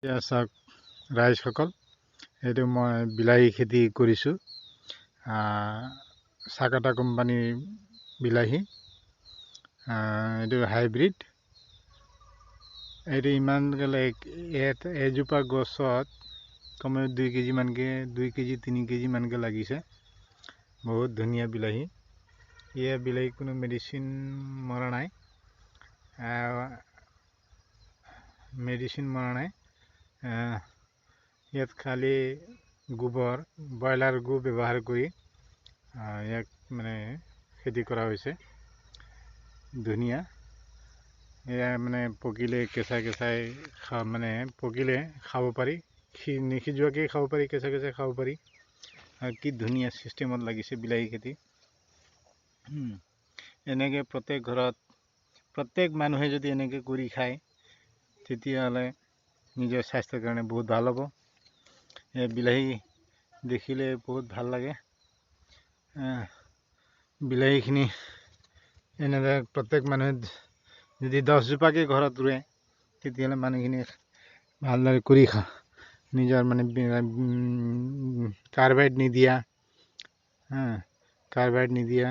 চাওক ৰাইজসকল, এইটো মই বিলাহী খেতি কৰিছোঁ। চাকাটা কোম্পানীৰ বিলাহী, এইটো হাইব্ৰিড। এইটো ইমান এজোপা গছত কমেও 2 কেজি মানকৈ 2 কেজি 3 কেজি মানকৈ লাগিছে। বহুত ধুনীয়া বিলাহী। বিলাহী কোনো মেডিচিন মৰা নাই, ইয়াত খালি গোবৰ, ব্ৰইলাৰ গু ব্যৱহাৰ কৰি ইয়াক মানে খেতি কৰা হৈছে। ধুনীয়া। এয়া মানে পকিলে কেঁচাই পকিলে খাব পাৰি, নিসিজোৱাকৈ খাব পাৰি, কেঁচাই কেঁচাই খাব পাৰি। আৰু কি ধুনীয়া চিষ্টেমত লাগিছে বিলাহী খেতি। এনেকৈ প্ৰত্যেক ঘৰত প্ৰত্যেক মানুহে যদি এনেকৈ কৰি খায়, তেতিয়াহ'লে নিজৰ স্বাস্থ্যৰ কাৰণে বহুত ভাল হ'ব। এই বিলাহী দেখিলে বহুত ভাল লাগে। বিলাহীখিনি এনেদৰে প্ৰত্যেক মানুহে যদি 10 জোপাকৈ ঘৰত ৰুৱে, তেতিয়াহ'লে মানুহখিনি ভালদৰে কৰি নিজৰ কাৰ্বাইড নিদিয়া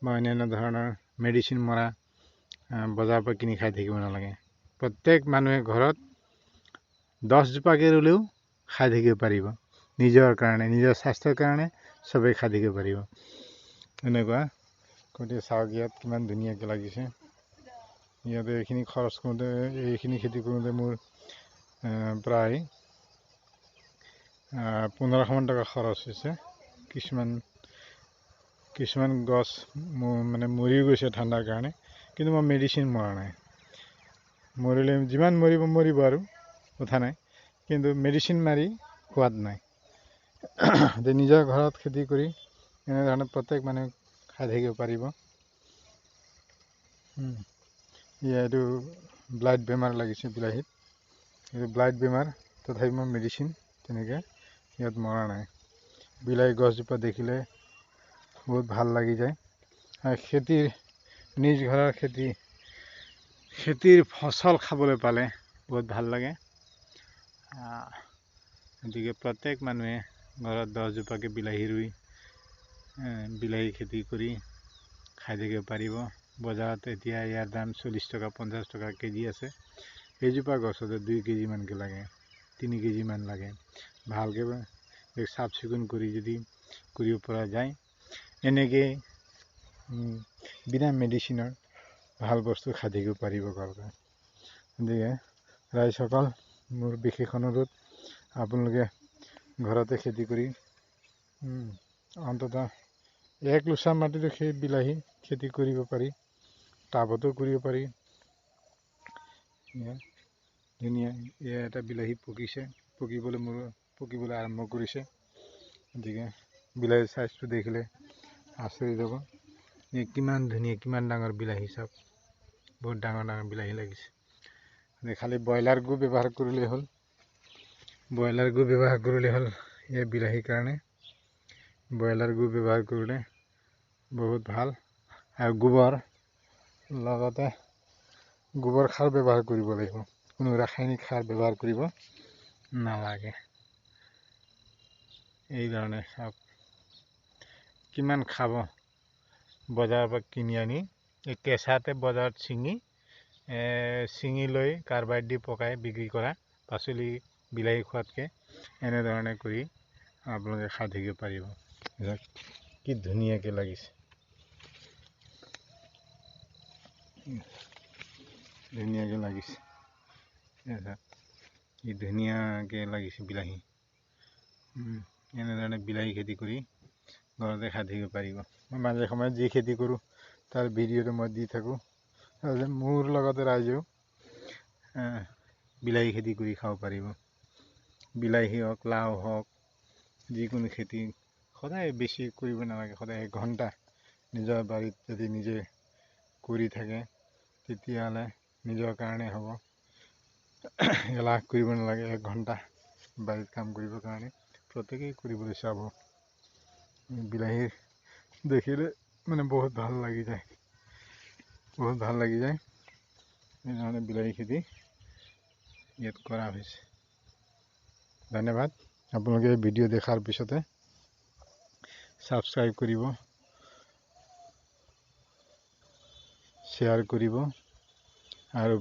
বা অন্যান্য ধৰণৰ মেডিচিন মৰা বজাৰৰ পৰা কিনি খাই থাকিব নালাগে। প্ৰত্যেক মানুহে ঘৰত 10 জোপাকৈ ৰুলেও খাই থাকিব পাৰিব। নিজৰ কাৰণে, নিজৰ স্বাস্থ্যৰ কাৰণে চবেই খাই থাকিব পাৰিব। এনেকুৱা গতিকে চাওক ইয়াত কিমান ধুনীয়াকৈ লাগিছে। ইয়াতে এইখিনি খৰচ কৰোঁতে, এইখিনি খেতি কৰোঁতে মোৰ প্ৰায় 1500 মান টকা খৰচ হৈছে। কিছুমান গছ মৰি গৈছে ঠাণ্ডাৰ কাৰণে, কিন্তু মই মেডিচিন মৰা নাই। মৰিলে যিমান মৰিব আৰু কথা নাই, কিন্তু মেডিচিন মাৰি সোৱাদ নাই। নিজৰ ঘৰত খেতি কৰি এনেধৰণে প্ৰত্যেক মানুহে খাই থাকিব পাৰিব। এইটো ব্লাইট বেমাৰ লাগিছে বিলাহীত। এইটো ব্লাইট বেমাৰ, তথাপি মই মেডিচিন তেনেকৈ ইয়াত মৰা নাই। বিলাহী গছজোপা দেখিলে বহুত ভাল লাগি যায়। আৰু নিজ ঘৰৰ খেতিৰ ফচল খাবলৈ পালে বহুত ভাল লাগে। গতিকে প্ৰত্যেক মানুহে ঘৰত 10 জোপাকৈ বিলাহী ৰুই বিলাহী খেতি কৰি খাই থাকিব পাৰিব। বজাৰত এতিয়া ইয়াৰ দাম 40 টকা 50 টকা কেজি আছে। এজোপা গছতে 2 কেজি মানকৈ লাগে, 3 কেজি মান লাগে। ভালকৈ চাফ চিকুণ কৰি যদি কৰিব পৰা যায়, এনেকৈ বিনা মেডিচিনৰ ভাল বস্তু খাই থাকিব পাৰিব ঘৰতে। গতিকে ৰাইজসকল, মোৰ বিশেষ অনুৰোধ, আপোনালোকে ঘৰতে খেতি কৰি অন্ততঃ 1 লোচা মাটিতো সেই বিলাহী খেতি কৰিব পাৰি, টাবতো কৰিব পাৰি। ধুনীয়া। এটা বিলাহী পকিবলৈ আৰম্ভ কৰিছে। গতিকে বিলাহীৰ চাইজটো দেখিলে আচৰিত হ'ব। কিমান ধুনীয়া, কিমান ডাঙৰ বিলাহী চাওক। বহুত ডাঙৰ ডাঙৰ বিলাহী লাগিছে। খালি ব্ৰইলাৰ গু ব্যৱহাৰ কৰিলেই হ'ল। এই বিলাহীৰ কাৰণে ব্ৰইলাৰ গু ব্যৱহাৰ কৰিলে বহুত ভাল। আৰু লগতে গোবৰ সাৰ ব্যৱহাৰ কৰিব লাগিব। কোনো ৰাসায়নিক সাৰ ব্যৱহাৰ কৰিব নালাগে। এই ধৰণে চাওক কিমান খাব। বজাৰৰ পৰা কিনি আনি কেঁচাতে বজাৰত ছিঙি লৈ কাৰ্বাইড দি পকাই বিক্ৰী কৰা পাচলি বিলাহী খোৱাতকৈ এনেধৰণে কৰি আপোনালোকে খাই থাকিব পাৰিব। কি ধুনীয়াকৈ লাগিছে, কি ধুনীয়াকৈ লাগিছে বিলাহী। এনেধৰণে বিলাহী খেতি কৰি ঘৰতে খাই থাকিব পাৰিব। মই মাজে সময়ে যি খেতি কৰোঁ তাৰ ভিডিঅ'টো মই দি থাকোঁ। মোৰ লগতে ৰাইজেও বিলাহী খেতি কৰি খাব পাৰিব। বিলাহী হওক, লাও হওক, যিকোনো খেতি সদায় বেছি কৰিব নালাগে। সদায় 1 ঘণ্টা নিজৰ বাৰীত যদি নিজে কৰি থাকে, তেতিয়াহ'লে নিজৰ কাৰণে হ'ব। এলাহ কৰিব নালাগে। 1 ঘণ্টা বাৰীত কাম কৰিবৰ কাৰণে প্ৰত্যেকেই কৰিবলৈ চাব। বিলাহী দেখিলে বহুত ভাল লাগি যায়। সেইকাৰণে বিলাহী খেতি ইয়াত কৰা হৈছে। ধন্যবাদ। আপোনালোকে ভিডিঅ' দেখাৰ পিছতে ছাবস্ক্ৰাইব কৰিব, শ্বেয়াৰ কৰিব আৰু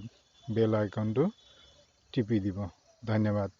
বেল আইকনটো টিপি দিব। ধন্যবাদ।